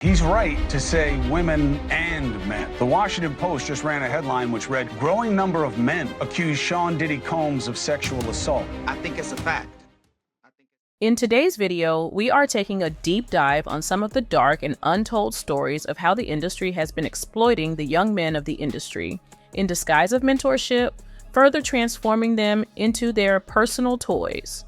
He's right to say women and men. The Washington Post just ran a headline which read, "Growing number of men accuse Sean Diddy Combs of sexual assault." I think it's a fact. In today's video, we are taking a deep dive on some of the dark and untold stories of how the industry has been exploiting the young men of the industry in disguise of mentorship, further transforming them into their personal toys.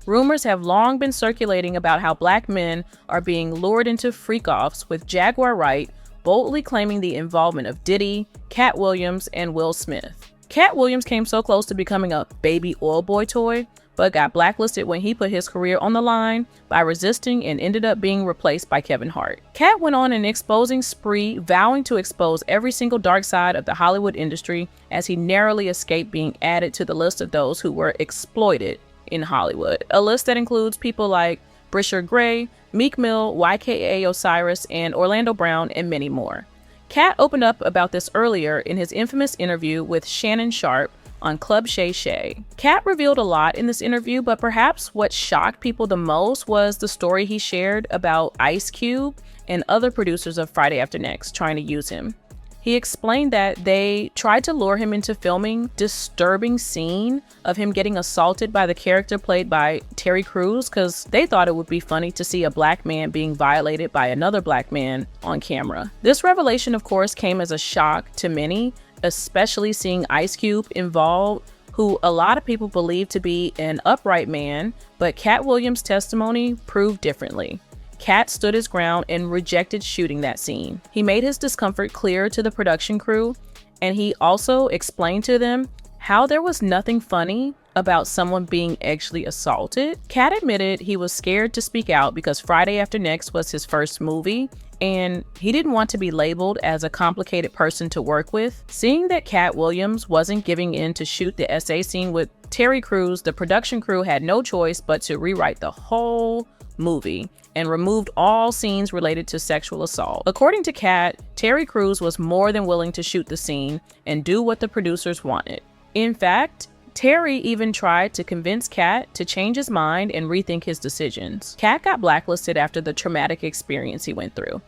Rumors have long been circulating about how black men are being lured into freak-offs, with Jaguar Wright boldly claiming the involvement of Diddy, Katt Williams, and Will Smith. Katt Williams came so close to becoming a baby oil boy toy, but got blacklisted when he put his career on the line by resisting and ended up being replaced by Kevin Hart. Katt went on an exposing spree, vowing to expose every single dark side of the Hollywood industry as he narrowly escaped being added to the list of those who were exploited in Hollywood, a list that includes people like Bryshere, Meek Mill, YKA Osiris, and Orlando Brown, and many more. Katt opened up about this earlier in his infamous interview with Shannon Sharpe on Club Shay Shay. Katt revealed a lot in this interview, but perhaps what shocked people the most was the story he shared about Ice Cube and other producers of Friday After Next trying to use him. He explained that they tried to lure him into filming disturbing scene of him getting assaulted by the character played by Terry Crews because they thought it would be funny to see a black man being violated by another black man on camera. This revelation, of course, came as a shock to many, especially seeing Ice Cube involved, who a lot of people believe to be an upright man, but Katt Williams' testimony proved differently. Katt stood his ground and rejected shooting that scene. He made his discomfort clear to the production crew, and he also explained to them how there was nothing funny about someone being actually assaulted. Katt admitted he was scared to speak out because Friday After Next was his first movie, and he didn't want to be labeled as a complicated person to work with. Seeing that Katt Williams wasn't giving in to shoot the SA scene with Terry Crews, the production crew had no choice but to rewrite the whole movie and removed all scenes related to sexual assault. According to Katt, Terry Crews was more than willing to shoot the scene and do what the producers wanted. In fact, Terry even tried to convince Katt to change his mind and rethink his decisions. Katt got blacklisted after the traumatic experience he went through.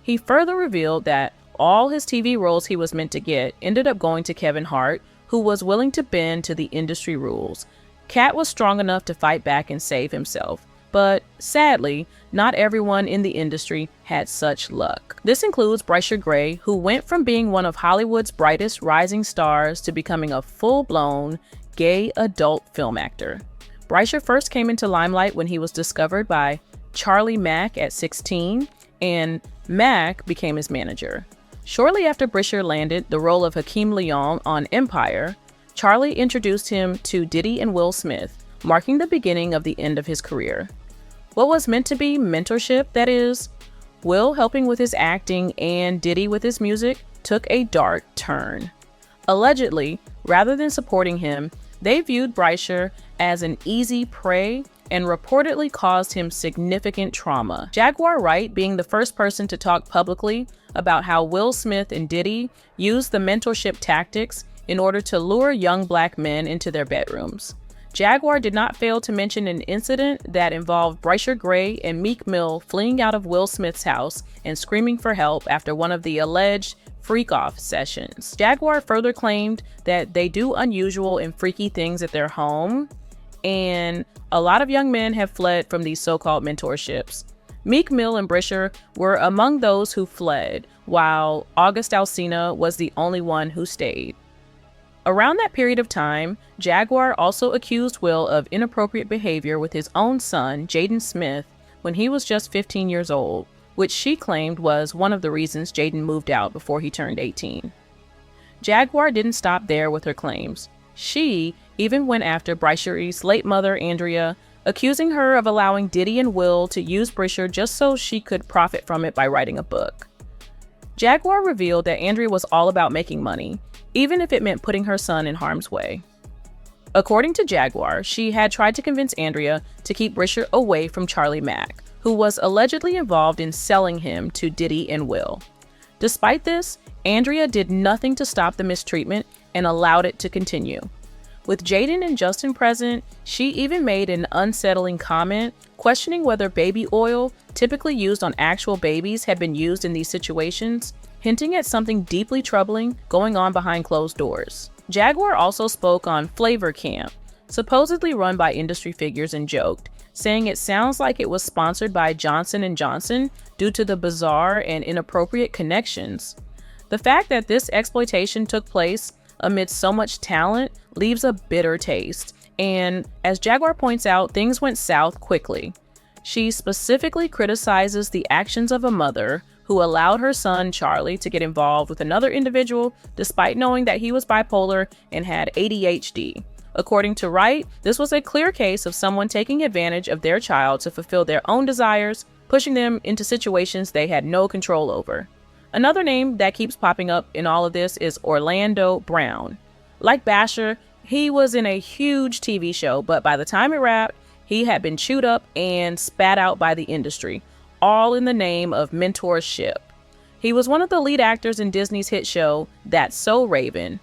He further revealed that all his TV roles he was meant to get ended up going to Kevin Hart, who was willing to bend to the industry rules. Katt was strong enough to fight back and save himself. But sadly, not everyone in the industry had such luck. This includes Bryshere, who went from being one of Hollywood's brightest rising stars to becoming a full-blown gay adult film actor. Bryshere first came into limelight when he was discovered by Charlie Mack at 16, and Mack became his manager. Shortly after Bryshere landed the role of Hakeem Leon on Empire, Charlie introduced him to Diddy and Will Smith, marking the beginning of the end of his career. What was meant to be mentorship, that is, Will helping with his acting and Diddy with his music, took a dark turn. Allegedly, rather than supporting him, they viewed Bryshere as an easy prey and reportedly caused him significant trauma. Jaguar Wright being the first person to talk publicly about how Will Smith and Diddy used the mentorship tactics in order to lure young black men into their bedrooms. Jaguar did not fail to mention an incident that involved Bryshere and Meek Mill fleeing out of Will Smith's house and screaming for help after one of the alleged freak-off sessions. Jaguar further claimed that they do unusual and freaky things at their home, and a lot of young men have fled from these so-called mentorships. Meek Mill and Bryshere were among those who fled, while August Alsina was the only one who stayed. Around that period of time, Jaguar also accused Will of inappropriate behavior with his own son, Jaden Smith, when he was just 15 years old, which she claimed was one of the reasons Jaden moved out before he turned 18. Jaguar didn't stop there with her claims. She even went after Bryshere's late mother, Andrea, accusing her of allowing Diddy and Will to use Bryshere just so she could profit from it by writing a book. Jaguar revealed that Andrea was all about making money, even if it meant putting her son in harm's way. According to Jaguar, she had tried to convince Andrea to keep Bryshere away from Charlie Mack, who was allegedly involved in selling him to Diddy and Will. Despite this, Andrea did nothing to stop the mistreatment and allowed it to continue. With Jaden and Justin present, she even made an unsettling comment, questioning whether baby oil, typically used on actual babies, had been used in these situations, hinting at something deeply troubling going on behind closed doors. Jaguar also spoke on Flavor Camp, supposedly run by industry figures, and joked, saying it sounds like it was sponsored by Johnson & Johnson due to the bizarre and inappropriate connections. The fact that this exploitation took place amidst so much talent leaves a bitter taste, and as Jaguar points out, things went south quickly. She specifically criticizes the actions of a mother who allowed her son Charlie to get involved with another individual despite knowing that he was bipolar and had ADHD. According to Wright, this was a clear case of someone taking advantage of their child to fulfill their own desires, pushing them into situations they had no control over. Another name that keeps popping up in all of this is Orlando Brown. Like Bryshere, he was in a huge TV show, but by the time it wrapped, he had been chewed up and spat out by the industry, all in the name of mentorship. He was one of the lead actors in Disney's hit show, That's So Raven,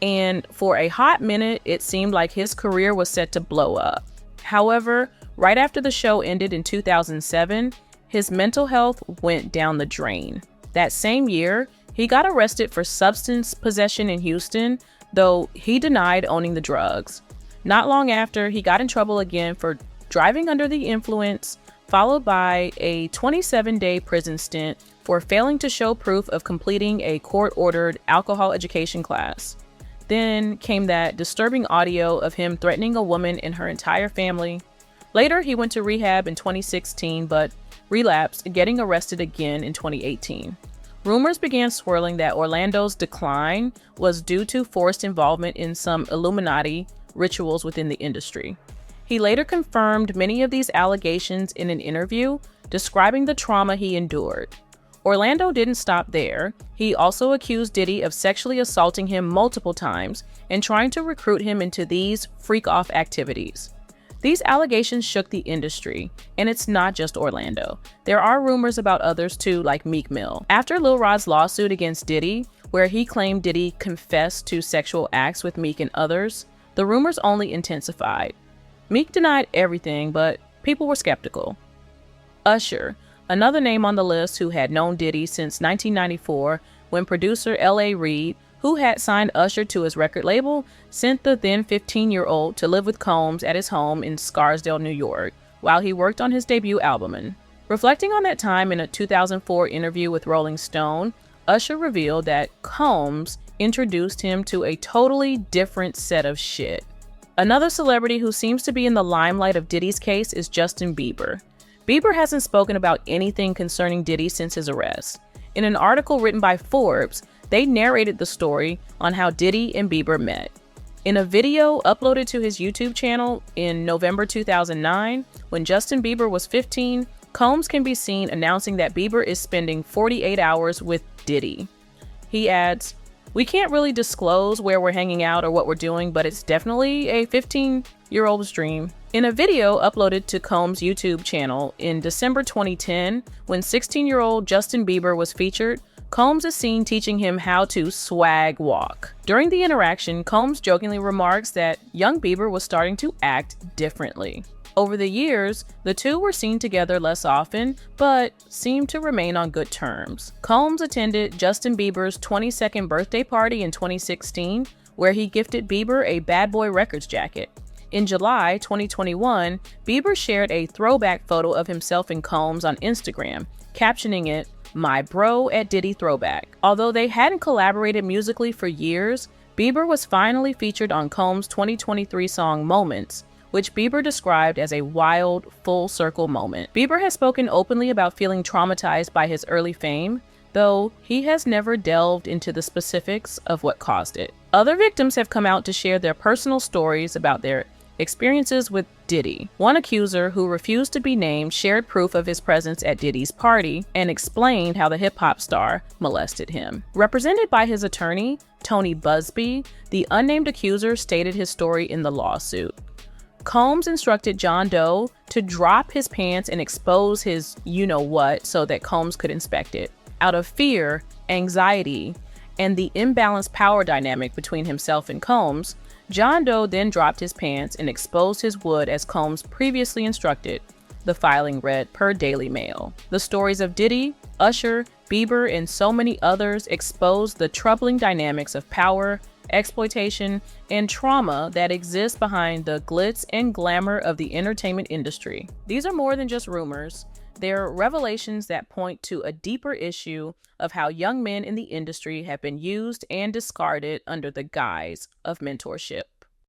and for a hot minute, it seemed like his career was set to blow up. However, right after the show ended in 2007, his mental health went down the drain. That same year, he got arrested for substance possession in Houston, though he denied owning the drugs. Not long after, he got in trouble again for driving under the influence, followed by a 27-day prison stint for failing to show proof of completing a court-ordered alcohol education class. Then came that disturbing audio of him threatening a woman and her entire family. Later, he went to rehab in 2016, but relapsed, getting arrested again in 2018. Rumors began swirling that Orlando's decline was due to forced involvement in some Illuminati rituals within the industry. He later confirmed many of these allegations in an interview, describing the trauma he endured. Orlando didn't stop there. He also accused Diddy of sexually assaulting him multiple times and trying to recruit him into these freak-off activities. These allegations shook the industry, and it's not just Orlando. There are rumors about others too, like Meek Mill. After Lil Rod's lawsuit against Diddy, where he claimed Diddy confessed to sexual acts with Meek and others, the rumors only intensified. Meek denied everything, but people were skeptical. Usher, another name on the list who had known Diddy since 1994, when producer L.A. Reid, who had signed Usher to his record label, sent the then 15-year-old to live with Combs at his home in Scarsdale, New York, while he worked on his debut album. Reflecting on that time in a 2004 interview with Rolling Stone, Usher revealed that Combs introduced him to a totally different set of shit. Another celebrity who seems to be in the limelight of Diddy's case is Justin Bieber. Bieber hasn't spoken about anything concerning Diddy since his arrest. In an article written by Forbes, they narrated the story on how Diddy and Bieber met. In a video uploaded to his YouTube channel in November 2009, when Justin Bieber was 15, Combs can be seen announcing that Bieber is spending 48 hours with Diddy. He adds, "We can't really disclose where we're hanging out or what we're doing, but it's definitely a 15-year-old's dream." In a video uploaded to Combs' YouTube channel in December 2010, when 16-year-old Justin Bieber was featured, Combs is seen teaching him how to swag walk. During the interaction, Combs jokingly remarks that young Bieber was starting to act differently. Over the years, the two were seen together less often, but seemed to remain on good terms. Combs attended Justin Bieber's 22nd birthday party in 2016, where he gifted Bieber a Bad Boy Records jacket. In July 2021, Bieber shared a throwback photo of himself and Combs on Instagram, captioning it, "My bro at Diddy throwback." Although they hadn't collaborated musically for years, Bieber was finally featured on Combs' 2023 song Moments, which Bieber described as a wild, full-circle moment. Bieber has spoken openly about feeling traumatized by his early fame, though he has never delved into the specifics of what caused it. Other victims have come out to share their personal stories about their experiences with Diddy. One accuser, who refused to be named, shared proof of his presence at Diddy's party and explained how the hip-hop star molested him. Represented by his attorney, Tony Busby, the unnamed accuser stated his story in the lawsuit. Combs instructed John Doe to drop his pants and expose his you-know-what so that Combs could inspect it. Out of fear, anxiety, and the imbalanced power dynamic between himself and Combs, John Doe then dropped his pants and exposed his wood as Combs previously instructed. The filing read per Daily Mail. The stories of Diddy, Usher, Bieber, and so many others exposed the troubling dynamics of power, exploitation, and trauma that exist behind the glitz and glamour of the entertainment industry. These are more than just rumors. They're revelations that point to a deeper issue of how young men in the industry have been used and discarded under the guise of mentorship.